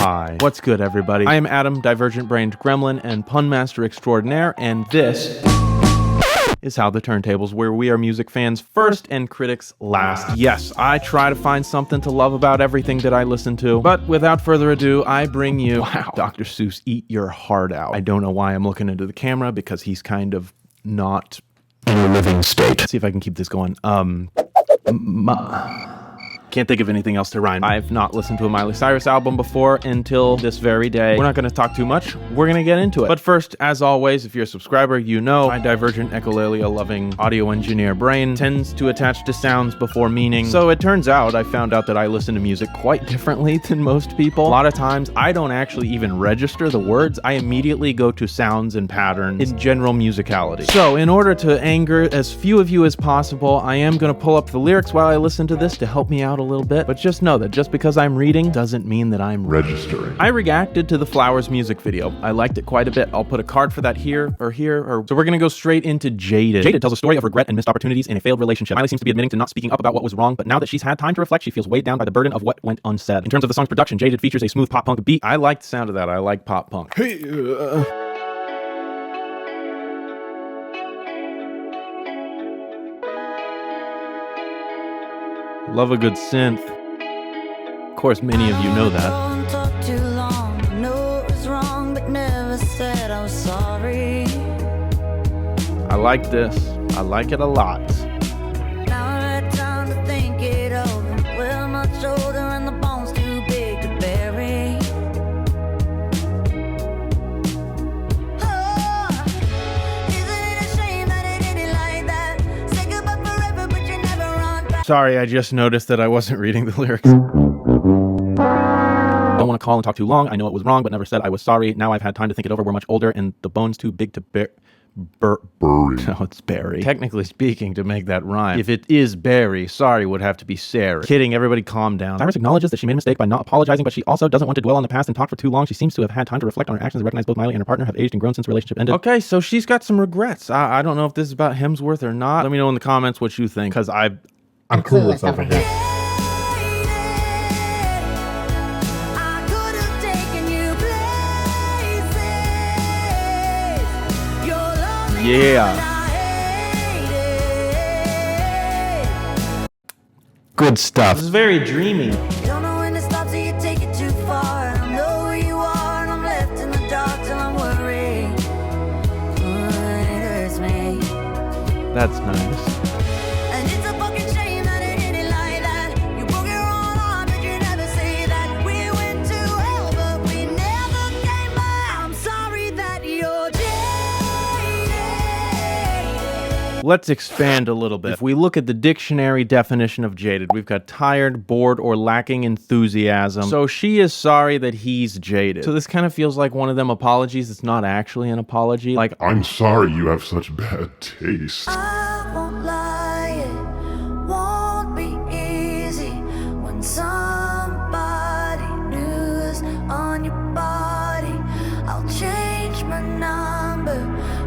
Hi. What's good, everybody? I am Adam, divergent-brained gremlin and pun master extraordinaire, and this is How the Turntables, where we are music fans first and critics last. Yes, I try to find something to love about everything that I listen to, but without further ado, I bring you, wow, Dr. Seuss, eat your heart out. I don't know why I'm looking into the camera, because he's kind of not in a living state. Let's see if I can keep this going. Can't think of anything else to rhyme. I've not listened to a Miley Cyrus album before until this very day. We're not going to talk too much. We're going to get into it. But first, as always, if you're a subscriber, you know my divergent echolalia-loving audio engineer brain tends to attach to sounds before meaning. So it turns out I found out that I listen to music quite differently than most people. A lot of times, I don't actually even register the words. I immediately go to sounds and patterns in general musicality. So in order to anger as few of you as possible, I am going to pull up the lyrics while I listen to this to help me out a little bit, but just know that just because I'm reading doesn't mean that I'm registering. I reacted to the Flowers music video. I liked it quite a bit. I'll put a card for that here. So we're gonna go straight into Jaded. Jaded tells a story of regret and missed opportunities in a failed relationship. Miley seems to be admitting to not speaking up about what was wrong, but now that she's had time to reflect, she feels weighed down by the burden of what went unsaid. In terms of the song's production, Jaded features a smooth pop punk beat. I like the sound of that. I like pop punk. Love a good synth. Of course, many of you know that. I like this. I like it a lot. Now I had time to think it over. Well, my shoulder and the bones too big to bury. Oh, isn't it a shame that it ended like that? Say goodbye forever, but you never run back. Sorry, I just noticed that I wasn't reading the lyrics. Don't want to call and talk too long. I know it was wrong, but never said I was sorry. Now I've had time to think it over. We're much older, and the bone's too big to bury. No, it's Barry. Technically speaking, to make that rhyme, if it is Barry, sorry would have to be Sarah. Kidding, everybody calm down. Cyrus acknowledges that she made a mistake by not apologizing, but she also doesn't want to dwell on the past and talk for too long. She seems to have had time to reflect on her actions and recognize both Miley and her partner have aged and grown since the relationship ended. Okay, so she's got some regrets. I don't know if this is about Hemsworth or not. Let me know in the comments what you think, because I'm clueless over here. Yeah. Good stuff. This is very dreamy. Don't know when to stop till you take it too far. I don't know where you are and I'm left in the dark till I'm worried. It hurts me. That's nice. And it's a fucking shame that it ended like that. You broke your own heart, but you never say that. We went to hell, but we never came back. I'm sorry that you're dead. Let's expand a little bit. If we look at the dictionary definition of jaded, we've got tired, bored, or lacking enthusiasm. So she is sorry that he's jaded. So this kind of feels like one of them apologies. It's not actually an apology. Like, I'm sorry you have such bad taste. I won't lie, it won't be easy when somebody new's on your body. I'll change my number,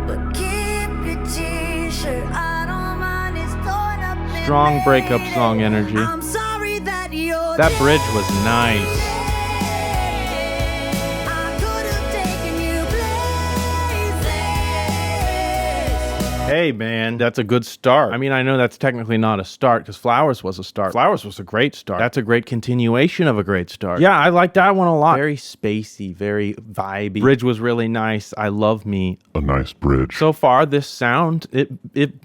but keep your t-shirt. I don't mind, it's torn up. strong breakup song energy. I'm sorry that you're That bridge was nice. I could have taken you places. Hey man, that's a good start. I mean, I know that's technically not a start because Flowers was a start. Flowers was a great start. That's a great continuation of a great start. Yeah, I like that one a lot. Very spacey, very vibey. Bridge was really nice. I love me A nice bridge. so far. This sound, it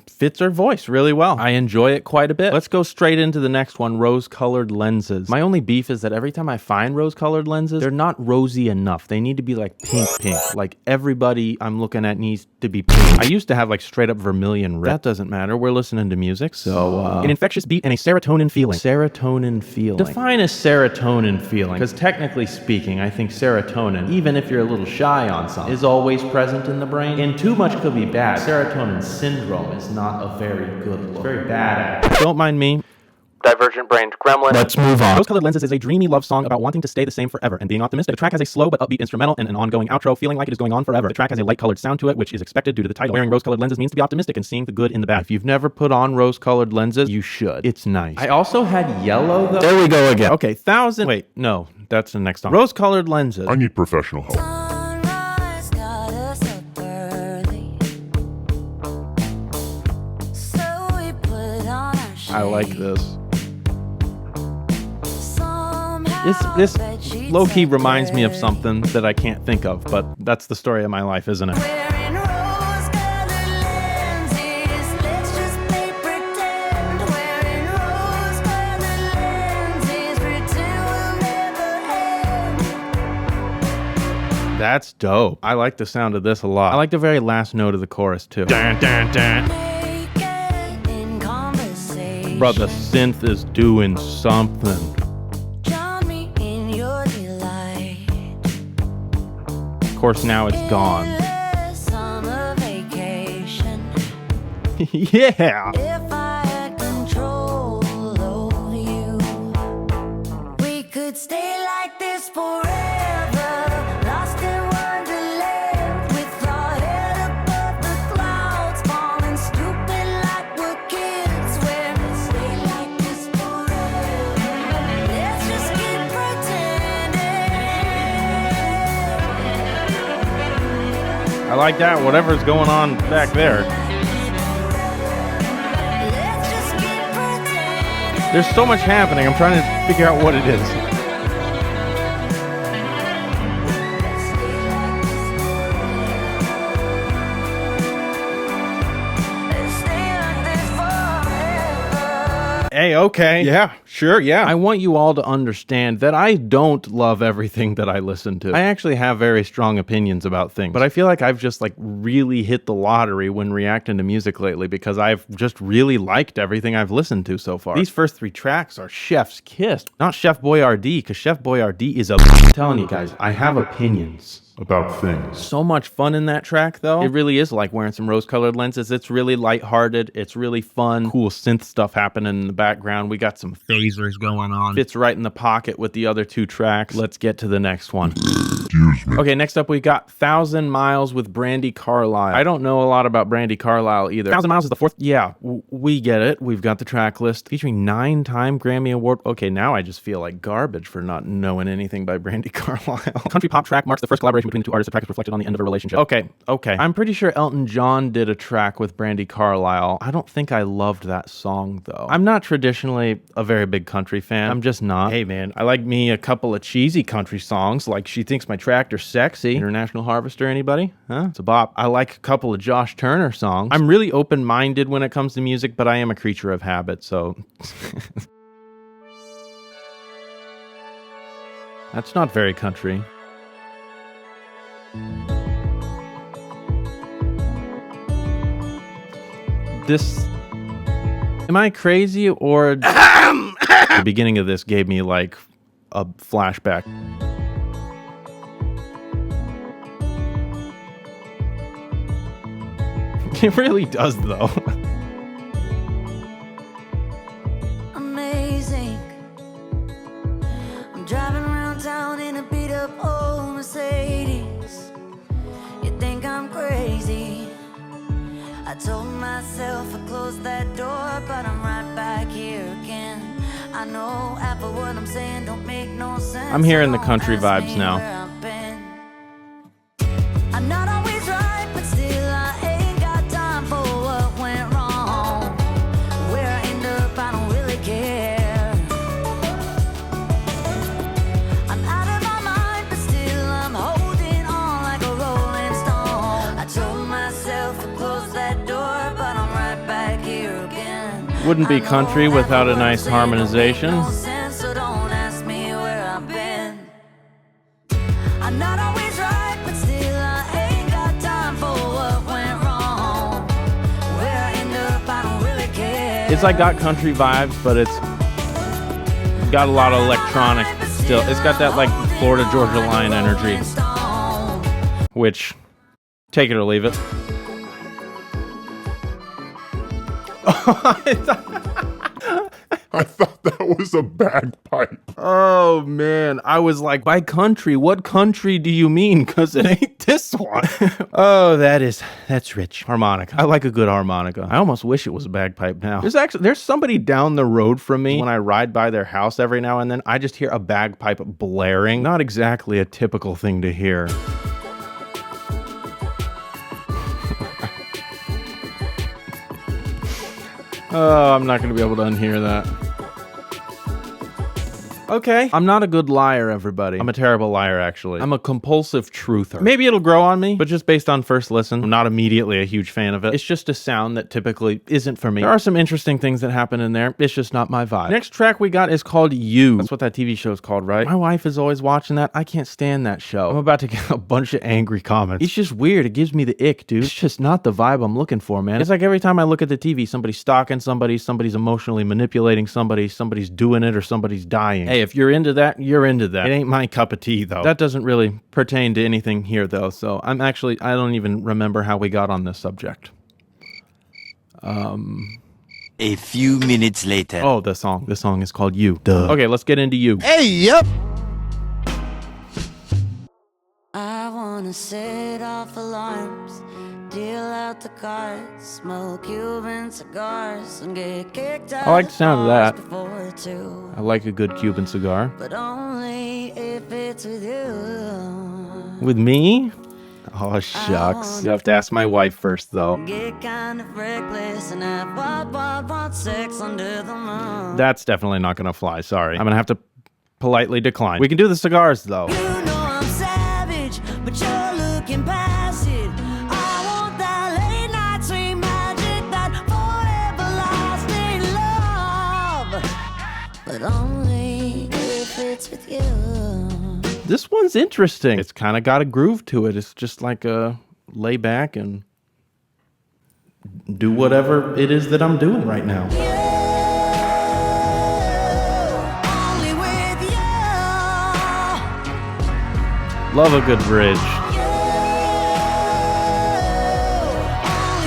fits her voice really well. I enjoy it quite a bit. Let's go straight into the next one, rose-colored lenses. My only beef is that every time I find rose-colored lenses, they're not rosy enough. They need to be like pink. Like everybody I'm looking at needs to be pink. I used to have like straight up vermilion red. That doesn't matter. We're listening to music. So, an infectious beat and a serotonin feeling. Serotonin feeling. Define a serotonin feeling. Because technically speaking, I think serotonin, even if you're a little shy on something, is always present in the brain. And too much could be bad. Serotonin syndrome is not a very good look. It's very bad. Don't mind me. Divergent Brained Gremlin. Let's move on. Rose-Colored Lenses is a dreamy love song about wanting to stay the same forever and being optimistic. The track has a slow but upbeat instrumental and an ongoing outro, feeling like it is going on forever. The track has a light-colored sound to it, which is expected due to the title. Wearing rose-colored lenses means to be optimistic and seeing the good in the bad. If you've never put on rose-colored lenses, you should. It's nice. I also had yellow, though. There we go again. Okay, Wait, no, that's the next song. Rose-Colored Lenses. I need professional help. Sunrise got us up early, so we put on our shades. I like this. Somehow This bedsheets low-key and reminds me of bread. something that I can't think of, but that's the story of my life, isn't it? Wearing rose-colored lenses, let's just play pretend. Wearing rose-colored lenses, pretend we'll never end. That's dope. I like the sound of this a lot. I like the very last note of the chorus, too. Dun, dun, dun. Naked in conversation. Bro, the synth is doing something. Drown me in your delight. Of course, now it's gone. Endless summer vacation. Yeah. If I had control over you, we could stay like this forever. Lost in wonderland, with our head above the clouds, falling stupid like we're kids. Where we stay like this forever. Let's just keep pretending. I like that, whatever's going on back there. Let's just keep pretending. There's so much happening, I'm trying to figure out what it is. Let's stay like this forever. Hey, okay. Yeah, sure, yeah. I want you all to understand that I don't love everything that I listen to. I actually have very strong opinions about things, but I feel like I've just really hit the lottery when reacting to music lately because I've just really liked everything I've listened to so far. These first 3 tracks are chef's kiss, not Chef Boyardee, because Chef Boyardee is I'm telling you guys, I have opinions. About things. So much fun in that track, though. It really is like wearing some rose-colored lenses. It's really lighthearted. It's really fun. Cool synth stuff happening in the background. We got some phasers going on. Fits right in the pocket with the other 2 tracks. Let's get to the next one. Excuse me. Okay, next up we got 1,000 Miles with Brandi Carlile. I don't know a lot about Brandi Carlile either. 1,000 Miles is the 4th. Yeah, we get it. We've got the track list. Featuring 9-time Grammy Award. Okay, now I just feel like garbage for not knowing anything by Brandi Carlile. Country pop track marks the first collaboration between the 2 artists. The track is reflected on the end of a relationship. Okay. I'm pretty sure Elton John did a track with Brandi Carlile. I don't think I loved that song, though. I'm not traditionally a very big country fan. I'm just not. Hey, man, I like me a couple of cheesy country songs, like She Thinks My Tractor's Sexy. International Harvester, anybody? Huh? It's a bop. I like a couple of Josh Turner songs. I'm really open-minded when it comes to music, but I am a creature of habit, so... That's not very country. Am I crazy, or the beginning of this gave me like a flashback? It really does, though. Amazing. I'm driving around town in a beat up old Mercedes. You think I'm crazy? I told myself I closed that door, but I'm right back here again. I know half of what I'm saying don't make no sense. I'm hearing the Don't country ask vibes me now. where I've been. I'm not always right, but still I ain't got time for what went wrong. Where I end up, I don't really care. I'm out of my mind, but still I'm holding on like a rolling stone. I told myself to close that door, but I'm right back here again. Wouldn't be country without a nice harmonization. So don't ask me where I've been. I'm not always right, but still I ain't got time for what went wrong. Where I end up, I don't really care. It's like got country vibes, but it's got a lot of electronic still. It's got that like Florida Georgia Line energy, which, take it or leave it. I thought that was a bagpipe. Oh man, I was like, by country, what country do you mean? Cause it ain't this one. Oh, that's rich. Harmonica. I like a good harmonica. I almost wish it was a bagpipe now. There's somebody down the road from me. When I ride by their house every now and then, I just hear a bagpipe blaring. Not exactly a typical thing to hear. Oh, I'm not going to be able to unhear that. Okay. I'm not a good liar, everybody. I'm a terrible liar, actually. I'm a compulsive truther. Maybe it'll grow on me, but just based on first listen, I'm not immediately a huge fan of it. It's just a sound that typically isn't for me. There are some interesting things that happen in there. It's just not my vibe. Next track we got is called You. That's what that TV show is called, right? My wife is always watching that. I can't stand that show. I'm about to get a bunch of angry comments. It's just weird. It gives me the ick, dude. It's just not the vibe I'm looking for, man. It's like every time I look at the TV, somebody's stalking somebody, somebody's emotionally manipulating somebody, somebody's doing it, or somebody's dying. Hey, if you're into that, you're into that. It ain't my cup of tea, though. That doesn't really pertain to anything here, though, so I don't even remember how we got on this subject. A few minutes later. Oh, the song. The song is called You. Duh. Okay, let's get into You. Hey, yep. I wanna set off alarms, deal out the cards, smoke Cuban cigars, and get kicked out. I like the sound of that. Before two, I like a good Cuban cigar. but only if it's with you. With me? Oh, shucks. You have to ask my wife first, though. Get kind of reckless and have wild sex under the moon. That's definitely not gonna fly. Sorry. I'm gonna have to politely decline. We can do the cigars, though. You know I'm savage, but you're looking past it. I want that late night sweet magic, that forever lasting love, but only if it's with you. This one's interesting. It's kind of got a groove to it. It's just like a lay back and do whatever it is that I'm doing right now. Only with you. Love a good bridge.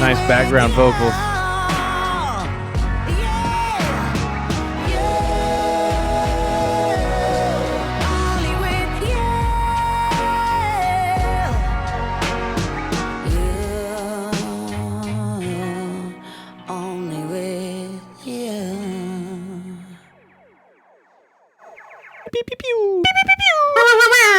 Nice background vocals.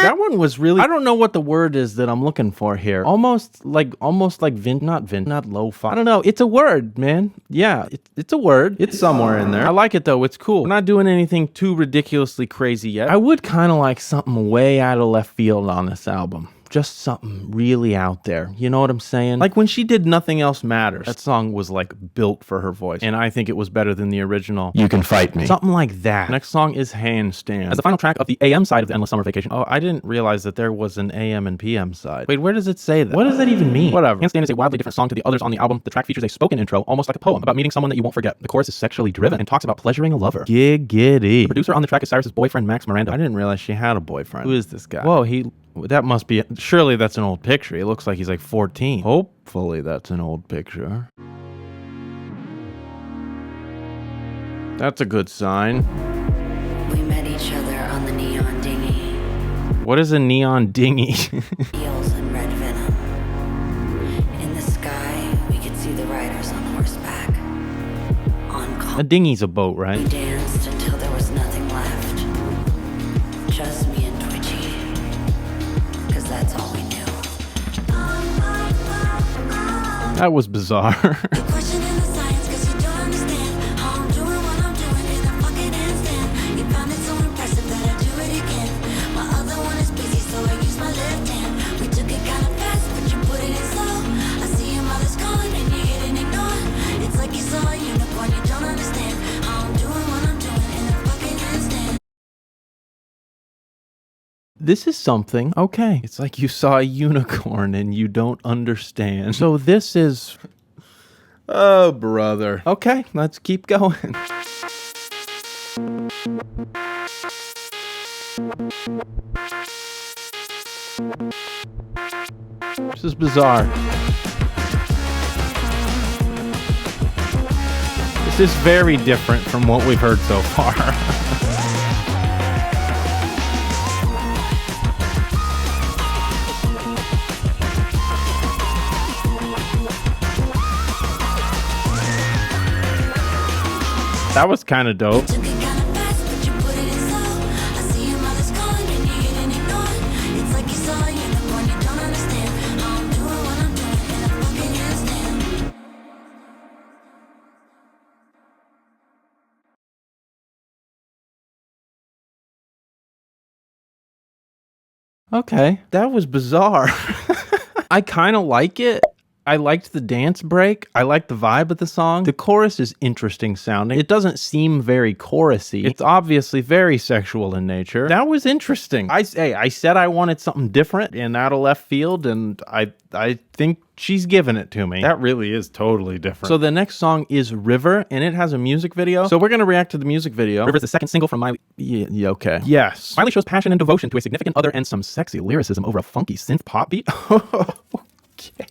That one was really, I don't know what the word is that I'm looking for here. Almost like not lo-fi. I don't know. It's a word, man. Yeah, it's a word. It's somewhere in there. I like it though. It's cool. We're not doing anything too ridiculously crazy yet. I would kind of like something way out of left field on this album. Just something really out there. You know what I'm saying? Like when she did Nothing Else Matters, that song was like built for her voice. And I think it was better than the original You Can Fight Me. Something like that. Next song is Handstand. As the final track of the AM side of the Endless Summer Vacation. Oh, I didn't realize that there was an AM and PM side. Wait, where does it say that? What does that even mean? Whatever. Handstand is a wildly different song to the others on the album. The track features a spoken intro, almost like a poem, about meeting someone that you won't forget. The chorus is sexually driven and talks about pleasuring a lover. Giggity. The producer on the track is Cyrus's boyfriend, Max Miranda. I didn't realize she had a boyfriend. Who is this guy? Whoa, that must be, surely that's an old picture. He looks like he's like 14. Hopefully that's an old picture. That's a good sign. We met each other on the neon dinghy. What is a neon dinghy? Eels and red venom. In the sky, we could see the riders on horseback. On call. A dinghy's a boat, We right? danced until there was nothing left. Just me and Twitchy. Cause that's all we knew. That was bizarre. You're questioning the science cause you don't understand how I'm doing what I'm doing in a fucking handstand. You found it so impressive that I do it again. My other one is busy so I use my left hand. We took it kinda fast but you put it in slow. I see your mother's calling and you hit and ignore. It's like you saw a unicorn, you don't understand how I'm doing what I'm doing in a fucking handstand. This is something. Okay. It's like you saw a unicorn and you don't understand. So this is... Oh, brother. Okay, let's keep going. This is bizarre. This is very different from what we've heard so far. That was kind of dope. Okay, that was bizarre. I kind of like it. I liked the dance break. I liked the vibe of the song. The chorus is interesting sounding. It doesn't seem very chorusy. It's obviously very sexual in nature. That was interesting. I said I wanted something different and out of left field, and I think she's giving it to me. That really is totally different. So the next song is River, and it has a music video. So we're going to react to the music video. River's the second single from Miley. Yeah, okay. Yes. Miley shows passion and devotion to a significant other and some sexy lyricism over a funky synth pop beat. Okay.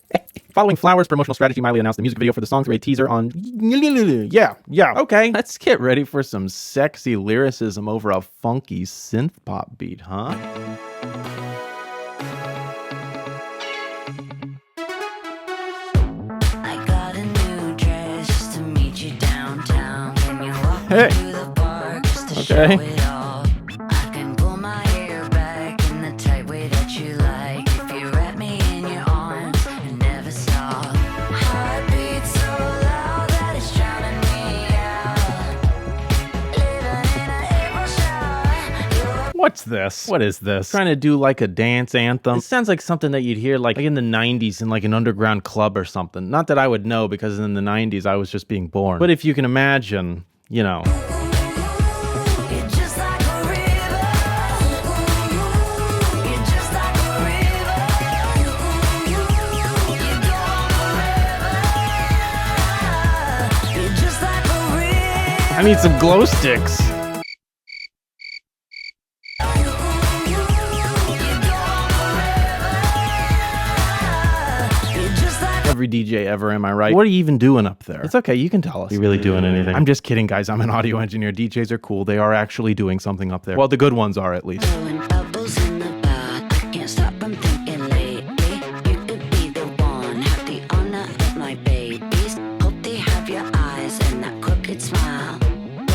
Following Flowers' promotional strategy, Miley announced the music video for the song through a teaser on... Yeah, okay. Let's get ready for some sexy lyricism over a funky synth pop beat, huh? I got a new dress just to meet you downtown. When you walk through the park just to show it all. I can pull my hair back in the tight way that you like. If you wrap me in your arms and never stop. Heartbeat so loud that it's drowning me out. Living in an April shower. What's this? What is this? Trying to do like a dance anthem. It sounds like something that you'd hear like in the 90s in like an underground club or something. Not that I would know, because in the 90s I was just being born. But if you can imagine, you know. You're just like a river. You're just like a river. You go on forever. You're just like a river. I need some glow sticks. Every DJ ever, am I right? What are you even doing up there? It's okay, you can tell us. Are you really doing anything? I'm just kidding, guys. I'm an audio engineer. DJs are cool. They are actually doing something up there. Well, the good ones are, at least. Blowing bubbles in the bath. Can't stop, I'm thinking lately. You could be the one. Have the honor of my babies. Hope they have your eyes and that crooked smile.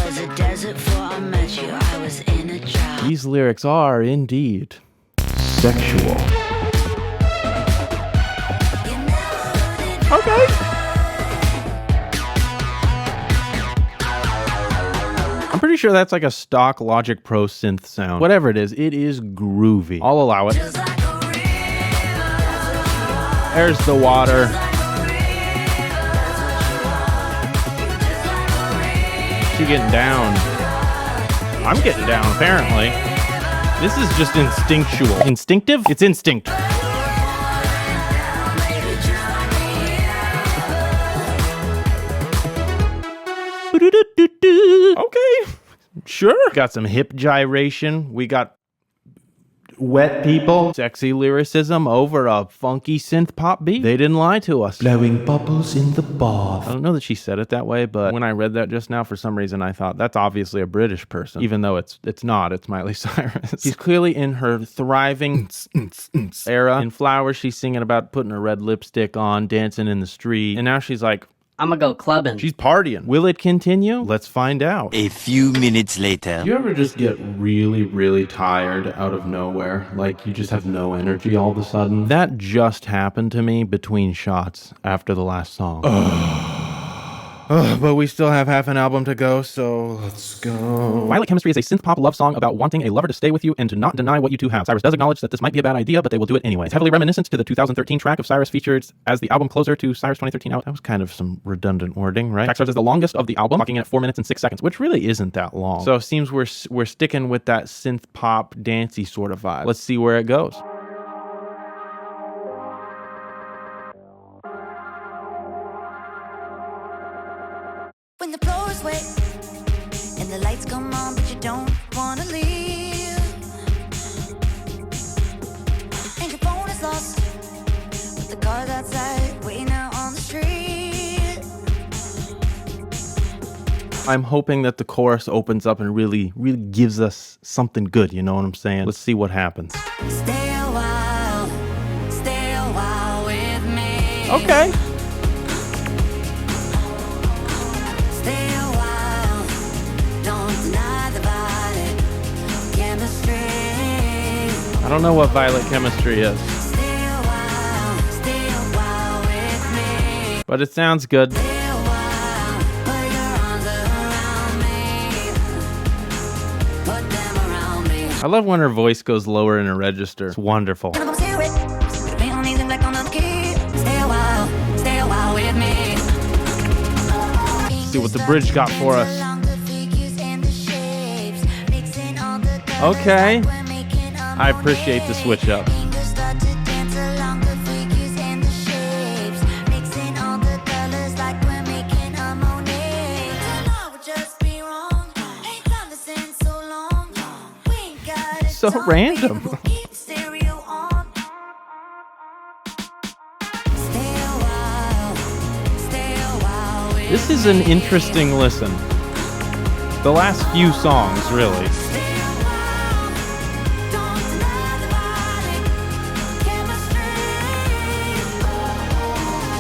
Was a desert before I met you. I was in a drought. These lyrics are indeed sexual. Okay. I'm pretty sure that's like a stock Logic Pro synth sound. Whatever it is groovy. I'll allow it. There's the water. She getting down. I'm getting down, apparently. This is just instinctual. Instinctive? It's instinct. Okay, sure. Got some hip gyration. We got wet people. Sexy lyricism over a funky synth pop beat. They didn't lie to us. Blowing bubbles in the bath. I don't know that she said it that way, but when I read that just now, for some reason I thought that's obviously a British person, even though it's not. It's Miley Cyrus. She's clearly in her thriving era. In Flowers, she's singing about putting her red lipstick on, dancing in the street, and now she's like, I'm gonna go clubbing. she's partying. Will it continue? Let's find out. A few minutes later. Do you ever just get really, really tired out of nowhere? Like you just have no energy all of a sudden? That just happened to me between shots after the last song. But we still have half an album to go, so let's go. Violet Chemistry is a synth pop love song about wanting a lover to stay with you and to not deny what you two have. Cyrus does acknowledge that this might be a bad idea, but they will do it anyway. It's heavily reminiscent to the 2013 track of Cyrus featured as the album closer to Cyrus 2013 out. That was kind of some redundant wording, right? Track serves as the longest of the album, clocking in at 4 minutes and 6 seconds, which really isn't that long. So it seems we're sticking with that synth pop dancey sort of vibe. Let's see where it goes. When the floor is wet and the lights come on, but you don't wanna leave, and your phone is lost, but the car's outside waiting out on the street. I'm hoping that the chorus opens up and really gives us something good, you know what I'm saying? Let's see what happens. Stay a while with me. Okay. Stay a while, don't deny the violet chemistry. I don't know what violet chemistry is, Stay a while with me. but it sounds good. Stay a while, put your arms around me. Put them around me. I love when her voice goes lower in a register. It's wonderful. I'm gonna stay with paint on these and black on the key. Stay a while with me. See what the bridge got for us. Okay. I appreciate the switch up. So random. This is an interesting listen. The last few songs, really.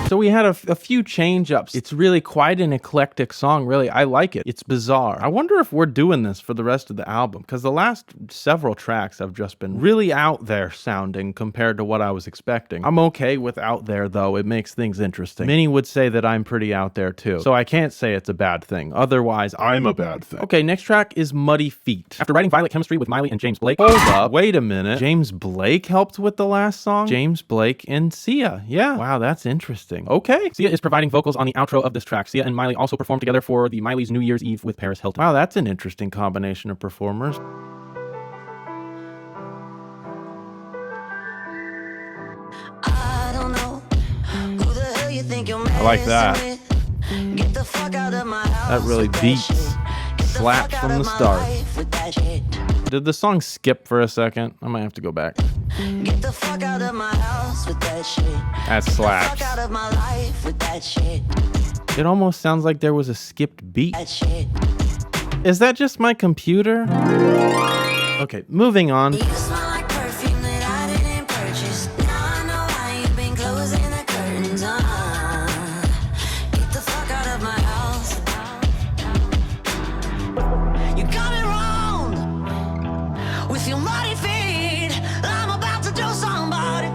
So we had a few change-ups. It's really quite an eclectic song, really. I like it. It's bizarre. I wonder if we're doing this for the rest of the album, because the last several tracks have just been really out there sounding compared to what I was expecting. I'm okay with out there, though. It makes things interesting. Many would say that I'm pretty out there, too. So I can't say it's a bad thing. Otherwise, I'm a bad thing. Okay, next track is Muddy Feet. After writing Violet Chemistry with Miley and James Blake. Hold up, wait a minute. James Blake helped with the last song? James Blake and Sia. Yeah. Wow, that's interesting. Okay. Sia is providing vocals on the outro of this track. Sia and Miley also performed together for the Miley's New Year's Eve with Paris Hilton. Wow, that's an interesting combination of performers. I don't know who the hell you think you're I like that. messing with. Get the fuck out of my house. That really with beats. shit. Get the Slaps fuck from out the of my start. life with that shit. Did the song skip for a second? I might have to go back. Get the fuck out of my house with that shit. That slaps. Fuck out of my life with that shit. It almost sounds like there was a skipped beat. That shit. Is that just my computer? Okay, moving on. You smell like perfume that I didn't purchase. Now I know why you've been closing the curtains. Get the fuck out of my house. You got it wrong with your muddy feet. I'm about to do somebody.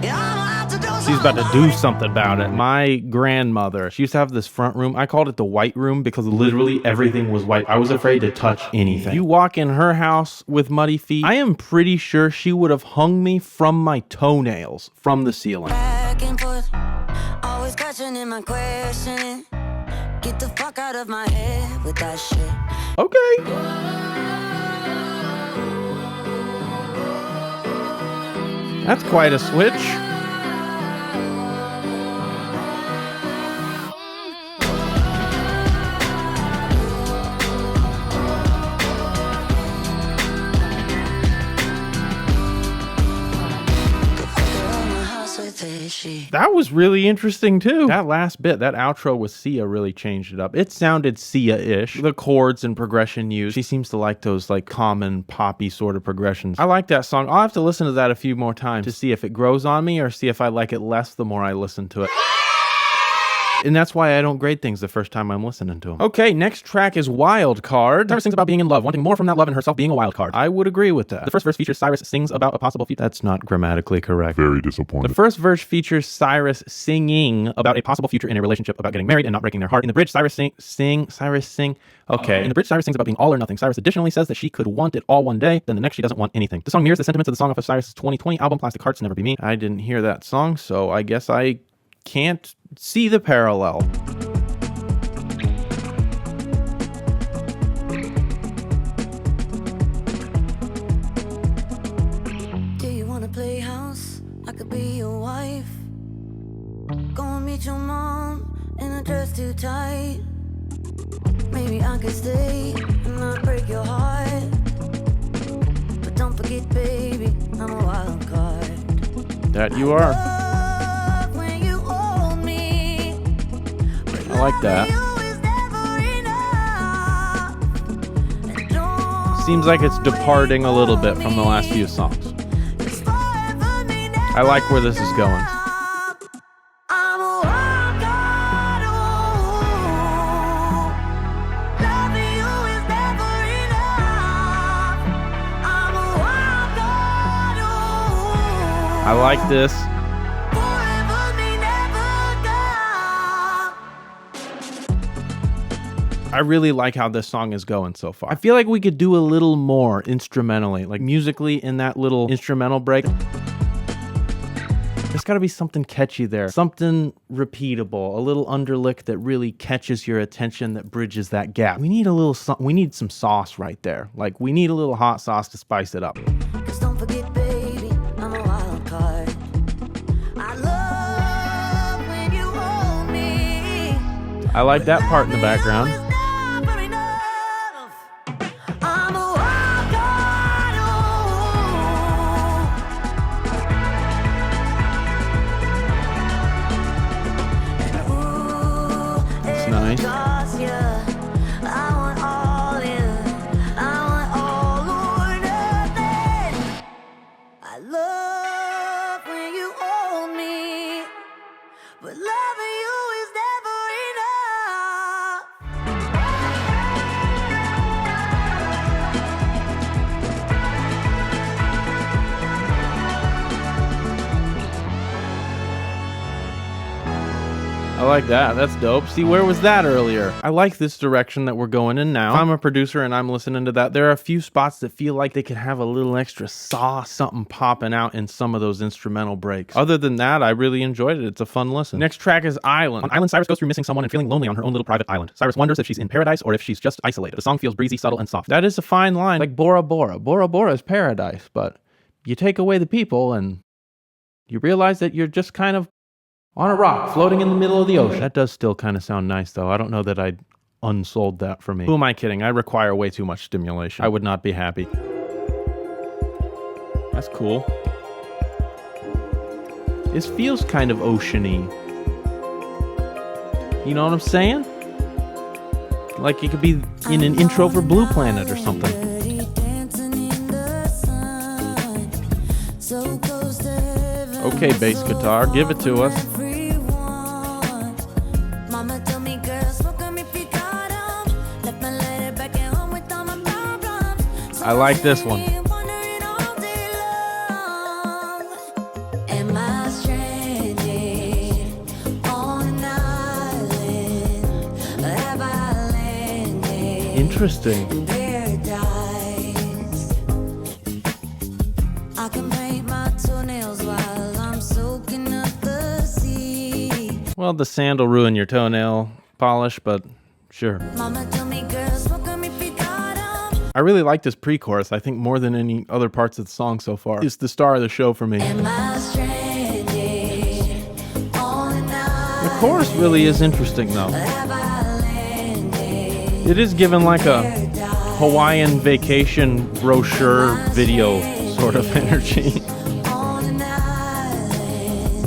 Yeah, I'm about to do something. She's about to do something about it. My grandmother, she used to have this front room. I called it the white room because literally everything was white. I was afraid to touch anything. You walk in her house with muddy feet, I am pretty sure she would have hung me from my toenails from the ceiling. Back and forth, always questioning my questioning. Get the fuck out of my head with that shit. Okay. That's quite a switch. That was really interesting too. That last bit, that outro with Sia really changed it up. It sounded Sia-ish. The chords and progression used. She seems to like those like common poppy sort of progressions. I like that song. I'll have to listen to that a few more times to see if it grows on me or see if I like it less the more I listen to it. And that's why I don't grade things the first time I'm listening to them. Okay, next track is Wildcard. Cyrus sings about being in love, wanting more from that love and herself being a wild card. I would agree with that. The first verse features Cyrus sings about a possible future. That's not grammatically correct. Very disappointed. The first verse features Cyrus singing about a possible future in a relationship, about getting married and not breaking their heart. In the bridge, Cyrus sing. Okay. In the bridge, Cyrus sings about being all or nothing. Cyrus additionally says that she could want it all one day, then the next she doesn't want anything. The song mirrors the sentiments of the song off of Cyrus' 2020 album, Plastic Hearts Never Be Me. I didn't hear that song, so I guess I can't see the parallel. Do you wanna play house? I could be your wife. Go and meet your mom in a dress too tight. Maybe I could stay and not break your heart. But don't forget, baby, I'm a wild card. That you are. Love when you hold me. I like that. You is never enough. Seems like it's departing a little bit from the last few songs. I like where this is going. I like this. I really like how this song is going so far. I feel like we could do a little more instrumentally, like musically in that little instrumental break. There's gotta be something catchy there, something repeatable, a little underlick that really catches your attention, that bridges that gap. We need a little we need some sauce right there. Like, we need a little hot sauce to spice it up. 'Cause don't forget, baby, I'm a wild card. I love when you hold me. I like that part in the background. Never enough. I'm a wild card. It's nice. I want all in. I want all or nothing. I love when you hold me, but loving you is never enough. I like that. That's dope. See, where was that earlier? I like this direction that we're going in now. If I'm a producer and I'm listening to that, there are a few spots that feel like they could have a little extra sauce, something popping out in some of those instrumental breaks. Other than that, I really enjoyed it. It's a fun listen. Next track is Island. On Island, Cyrus goes through missing someone and feeling lonely on her own little private island. Cyrus wonders if she's in paradise or if she's just isolated. The song feels breezy, subtle, and soft. That is a fine line. Like Bora Bora. Bora Bora is paradise, but you take away the people and you realize that you're just kind of on a rock, floating in the middle of the ocean. That does still kind of sound nice, though. I don't know that I'd unsold that for me. Who am I kidding? I require way too much stimulation. I would not be happy. That's cool. This feels kind of oceany. You know what I'm saying? Like it could be in an intro for Blue Planet or something. Okay, bass guitar, give it to us. I like this one. Interesting. Well, the sand will ruin your toenail polish, but sure. I really like this pre-chorus. I think more than any other parts of the song so far. It's the star of the show for me. The chorus really is interesting, though. It is given like a Hawaiian vacation brochure video sort of energy.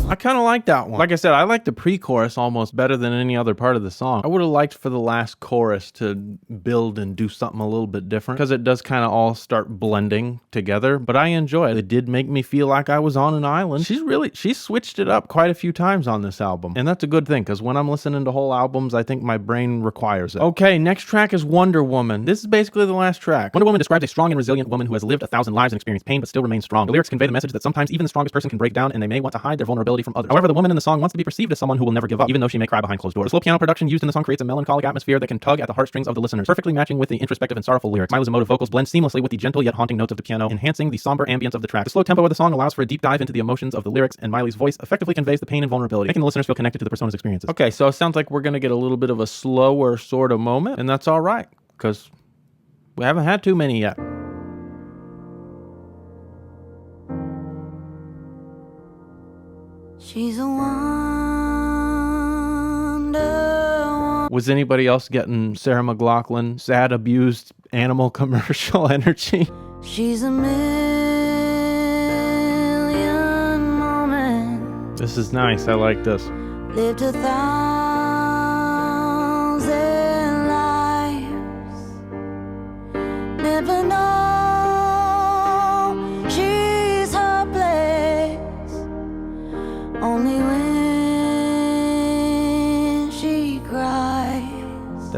I kind of like that one. Like I said, I like the pre-chorus almost better than any other part of the song. I would have liked for the last chorus to build and do something a little bit different because it does kind of all start blending together, but I enjoy it. It did make me feel like I was on an island. She switched it up quite a few times on this album, and that's a good thing because when I'm listening to whole albums, I think my brain requires it. Okay, next track is Wonder Woman. This is basically the last track. Wonder Woman describes a strong and resilient woman who has lived 1,000 lives and experienced pain but still remains strong. The lyrics convey the message that sometimes even the strongest person can break down and they may want to hide their vulnerability from others. However, the woman in the song wants to be perceived as someone who will never give up, even though she may cry behind closed doors. The slow piano production used in the song creates a melancholic atmosphere that can tug at the heartstrings of the listeners, perfectly matching with the introspective and sorrowful lyrics. Miley's emotive vocals blend seamlessly with the gentle yet haunting notes of the piano, enhancing the somber ambience of the track. The slow tempo of the song allows for a deep dive into the emotions of the lyrics, and Miley's voice effectively conveys the pain and vulnerability, making the listeners feel connected to the persona's experiences. Okay, so it sounds like we're going to get a little bit of a slower sort of moment, and that's all right, because we haven't had too many yet. She's a wonder. Was anybody else getting Sarah McLachlan, sad, abused animal commercial energy? She's a million moments. This is nice. I like this. Lived 1,000 lives. Never know.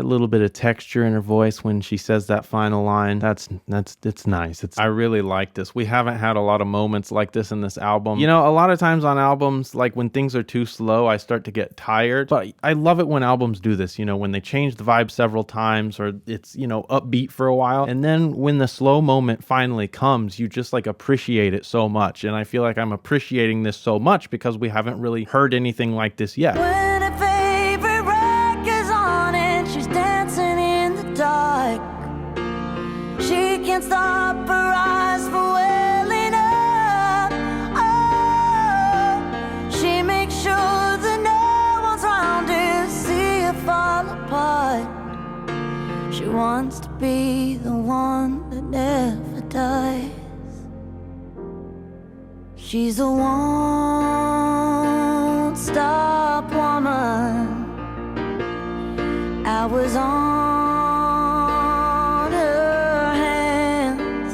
That little bit of texture in her voice when she says that final line, it's nice. I really like this. We haven't had a lot of moments like this in this album. You know, a lot of times on albums, like when things are too slow, I start to get tired. But I love it when albums do this, you know, when they change the vibe several times, or it's, you know, upbeat for a while. And then when the slow moment finally comes, you just like appreciate it so much. And I feel like I'm appreciating this so much because we haven't really heard anything like this yet. When her favorite record's on and she's dancing in the dark, she can't stop her eyes from welling up. Oh, she makes sure that no one's around to see her fall apart. She wants to be the one that never dies. She's a won't stop woman. Hours on her hands.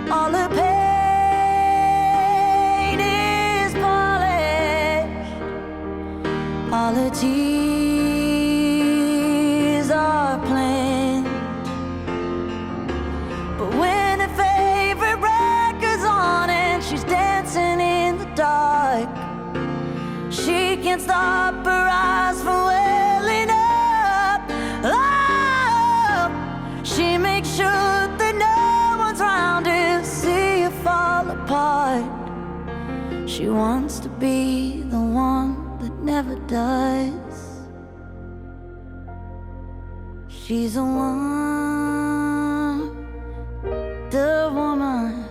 All her pain is polished. All her tears are planned. But when her favorite record's on and she's dancing in the dark, she can't stop her eyes from welling up. Oh, she makes sure that no one's around to see her fall apart. She wants to be the one that never does. She's a wonder woman.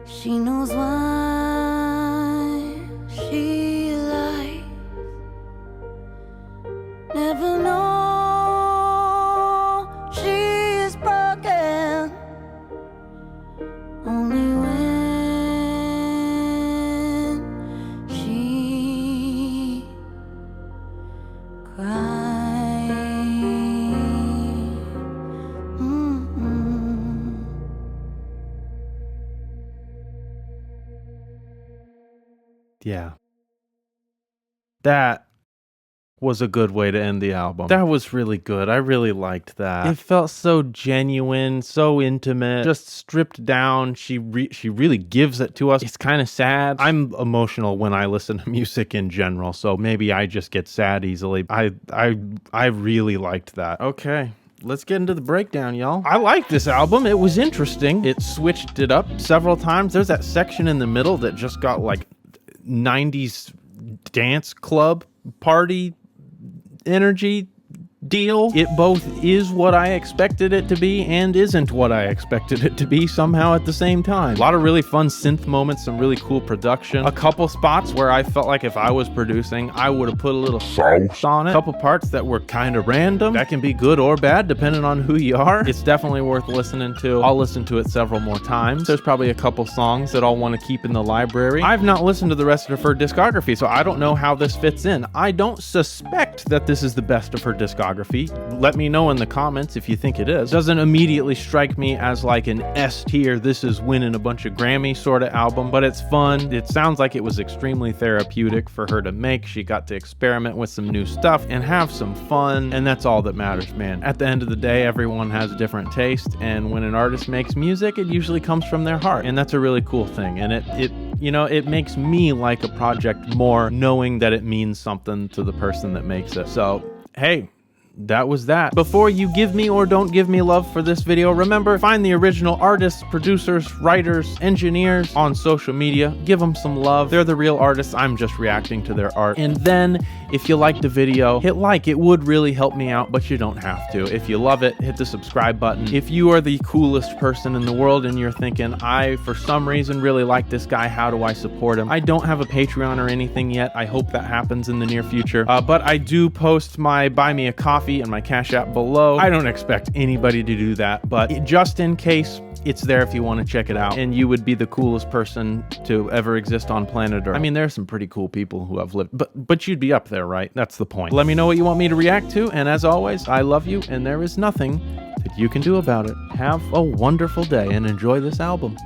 She knows what she likes. Never know she's broken. Only when she cries. Yeah. That was a good way to end the album. That was really good. I really liked that. It felt so genuine, so intimate, just stripped down. She really gives it to us. It's kind of sad. I'm emotional when I listen to music in general, so maybe I just get sad easily. I really liked that. Okay. Let's get into the breakdown, y'all. I like this album. It was interesting. It switched it up several times. There's that section in the middle that just got like 90s dance club party energy deal. It both is what I expected it to be and isn't what I expected it to be somehow at the same time. A lot of really fun synth moments, some really cool production. A couple spots where I felt like if I was producing, I would have put a little sauce on it. A couple parts that were kind of random. That can be good or bad depending on who you are. It's definitely worth listening to. I'll listen to it several more times. There's probably a couple songs that I'll want to keep in the library. I've not listened to the rest of her discography, so I don't know how this fits in. I don't suspect that this is the best of her discography. Let me know in the comments if you think it is. Doesn't immediately strike me as like an S tier, this is winning a bunch of Grammy sort of album, but it's fun. It sounds like it was extremely therapeutic for her to make. She got to experiment with some new stuff and have some fun, and that's all that matters, man. At the end of the day, everyone has a different taste, and when an artist makes music, it usually comes from their heart, and that's a really cool thing. And it makes me like a project more knowing that it means something to the person that makes it. So, hey, that was that. Before you give me or don't give me love for this video, remember, find the original artists, producers, writers, engineers on social media. Give them some love. They're the real artists. I'm just reacting to their art. And then, if you liked the video, hit like. It would really help me out, but you don't have to. If you love it, hit the subscribe button. If you are the coolest person in the world and you're thinking, I, for some reason, really like this guy, how do I support him? I don't have a Patreon or anything yet. I hope that happens in the near future. But I do post my Buy Me a Coffee and my Cash App below. I don't expect anybody to do that, but just in case, it's there if you want to check it out. And you would be the coolest person to ever exist on planet Earth. I mean, there are some pretty cool people who have lived, but you'd be up there, right? That's the point. Let me know what you want me to react to, and as always, I love you, and there is nothing that you can do about it. Have a wonderful day, and enjoy this album.